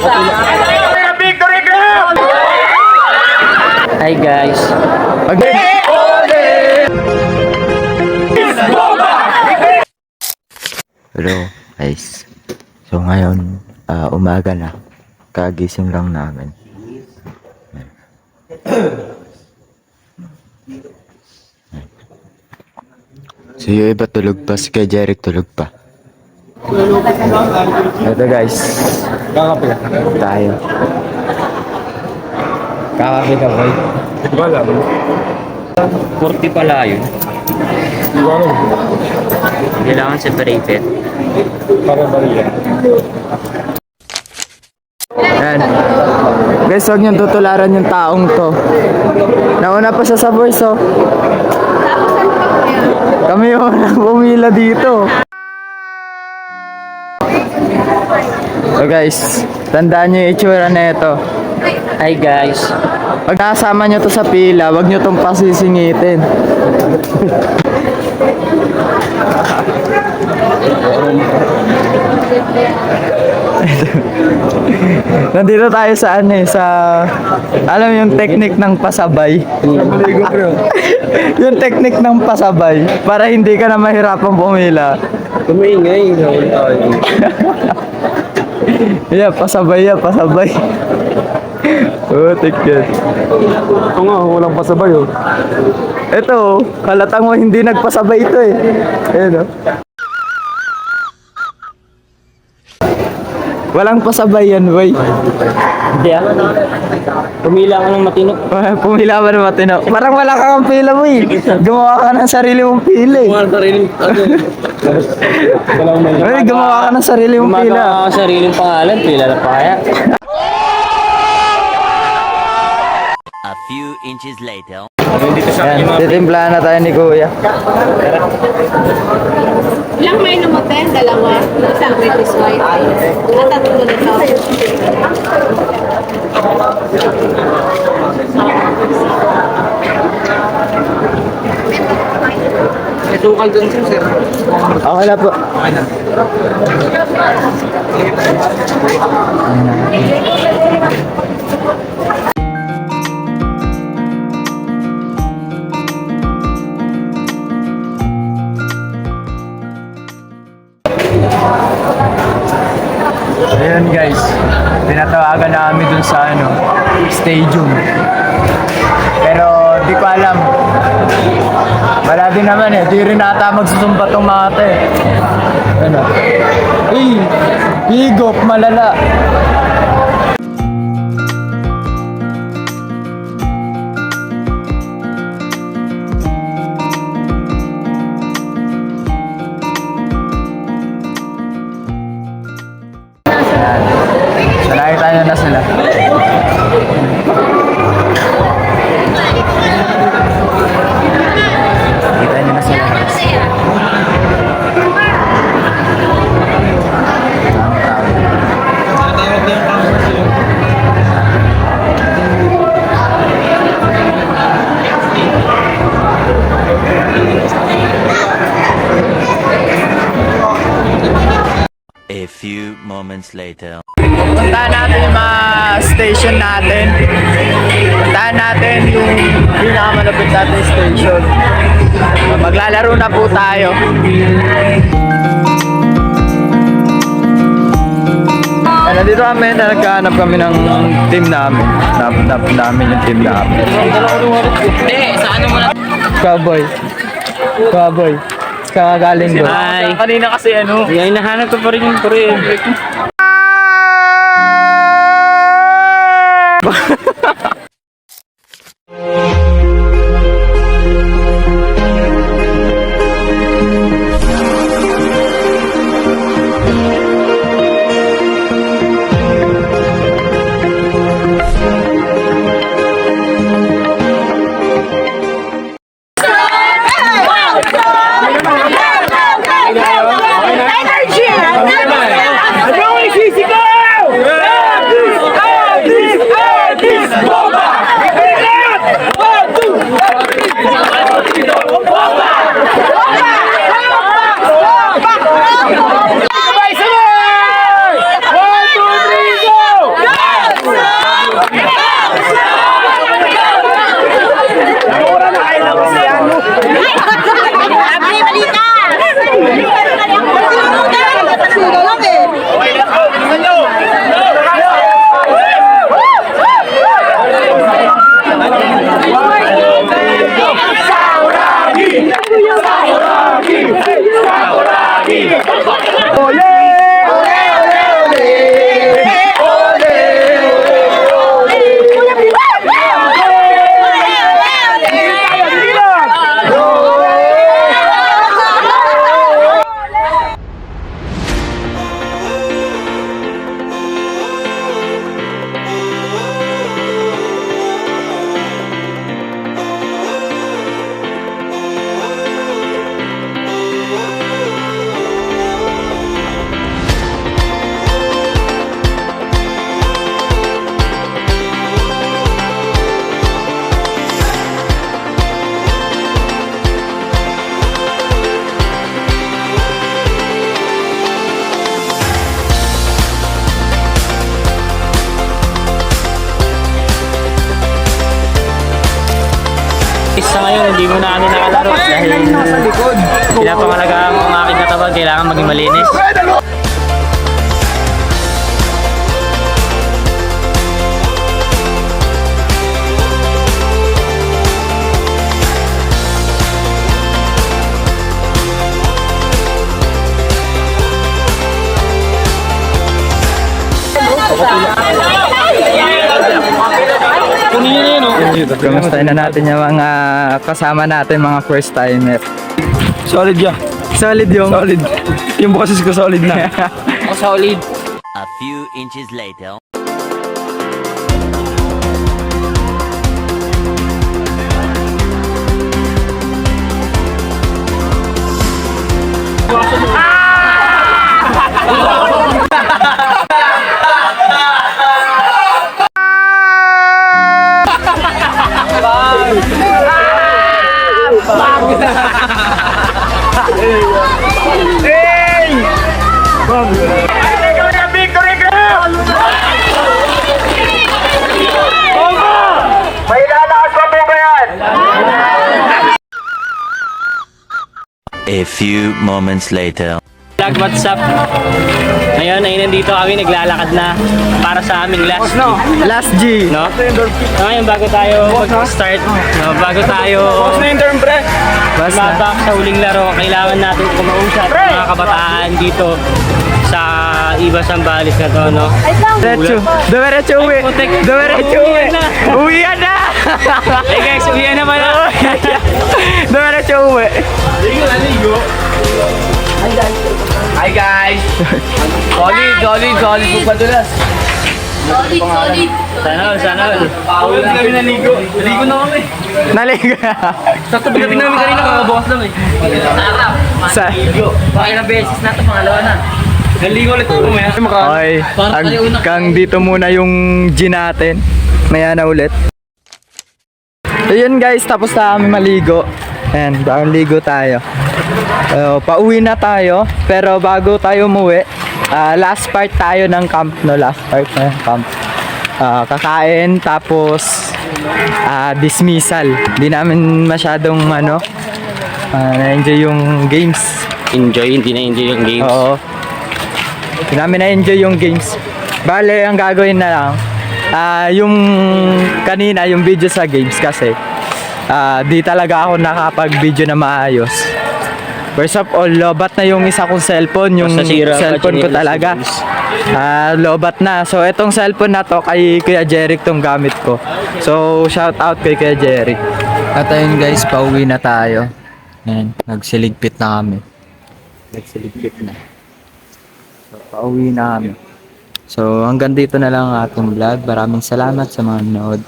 Victory girl! Hi guys. Hello guys. So ngayon, umaga na. Kagising lang namin. So yung iba tulog pa, si Kuya Jeric tulog pa. Ito guys. Kakape ka. Tayo. Kakape ka, boy. Ito ba alam? 40 pala yun. Kailangan separated. Para bariya. Yan. Guys, huwag niyong tutularan yung taong to. Nauna pa siya sa voice, oh. Kami yung unang pumila dito. So guys, tandaan niyo yung itsura na ito. Hi guys. Pag nakasama nyo to sa pila, huwag nyo itong pasisingitin. Nandito tayo sa alam mo yung technique ng pasabay. Yung technique ng pasabay para hindi ka na mahirapang pumila. Kumaingay. Yeah, pasabay yan, pasabay. Oh, take it. Ito nga, walang pasabay, oh. Ito, halatang mo hindi nagpasabay ito eh. Ayan, oh. Walang pasabay yan, boy. Hindi ah. Pumila ka ng matino. Pumila ba ng matino? Parang wala kang pila, boy. Gumawa ka ng sarili mong pila eh. Ay, gumawa ka ng sarili mong pila. Gumagawa ka sariling pangalan, pila na pa kaya. A few inches later. Ayan, titimplahan na tayo ni Kuya. Ilang may namoten? Dalawa? Isang British white? At tatlo nito? May tukal dun sir. Okay na po. Ayan guys, tinatawagan namin dun sa stadium. Pero di ko alam. Wala din naman eh, di rin ata magsusumba tong mga ate. Ano? Higop, malala. So nakita nyo na sila. Nakita nyo na sila. A few moments later. Puntahan natin yung mga station natin. Puntahan natin yung pinakamalapit natin station. Maglalaro na po tayo. Nandito kami na nagkahanap kami ng team namin. Hanap namin yung team namin. Sa ano mo na? Cowboy. Cowboy. Kakagaling doon. Hi. Kanina kasi Yan, hinahanap ko pa rin yung Korean. Energy! Sa ngayon, hindi mo na kami nakalaro dahil pinapangalagaan ang aking katawan, kailangan maging malinis. Kunin nyo na yun, oh. Kamustahin na natin yung mga kasama natin, mga first timer. Solid yan. Solid yung... Solid. Yung bukas ko solid na. Solid. A few inches later. A few moments later. Vlog, what's up? Ngayon ay nandito kami, naglalakad na para sa aming last Last G. no? Ngayon bago tayo mag-start, no, bago tayo Basta. matak sa huling laro, kailangan natin kumausap mga kabataan dito sa Iba Sambales na to, no? Diretso. Diretso uwi. Diretso uwi. Uwian na! Hey guys, uwian na pala! Diretso uwi. Hi guys! Solid po padulas. Solid. Sana all. Pauwi na kami naligo. Naligo na kami. Naligo. Sakto pagdating namin kanina kakabukas lang eh. Sarap. Sa... Bakit na beses na ito, pangalawa na. Naligo ulit po maya. Okay. Hanggang dito muna yung G natin. Maya na ulit. So yun guys, tapos na kami maligo. Ayan, bagong ligo tayo. Pauwi na tayo. Pero bago tayo umuwi, last part tayo ng camp, no? Last part na yung camp. Kakain, tapos dismissal. Hindi namin masyadong na-enjoy yung games. Hindi na-enjoy yung games. Oo. Hindi namin na-enjoy yung games. Bale, ang gagawin na lang, yung kanina, yung video sa games kasi, di talaga ako nakapag-video na maayos. First of all, lobat na yung isa kong cellphone, yung Basta sira ka, cellphone ko chinelas talaga. na games. Lobat na. So, itong cellphone na to, kay Kuya Jeric tong gamit ko. So, shout out kay Kuya Jeric. At ayun guys, pauwi na tayo. Ayan, nagsiligpit na kami. Nagsiligpit na. So, pauwi na kami. So, hanggang dito na lang ang ating vlog. Maraming salamat sa mga nanood.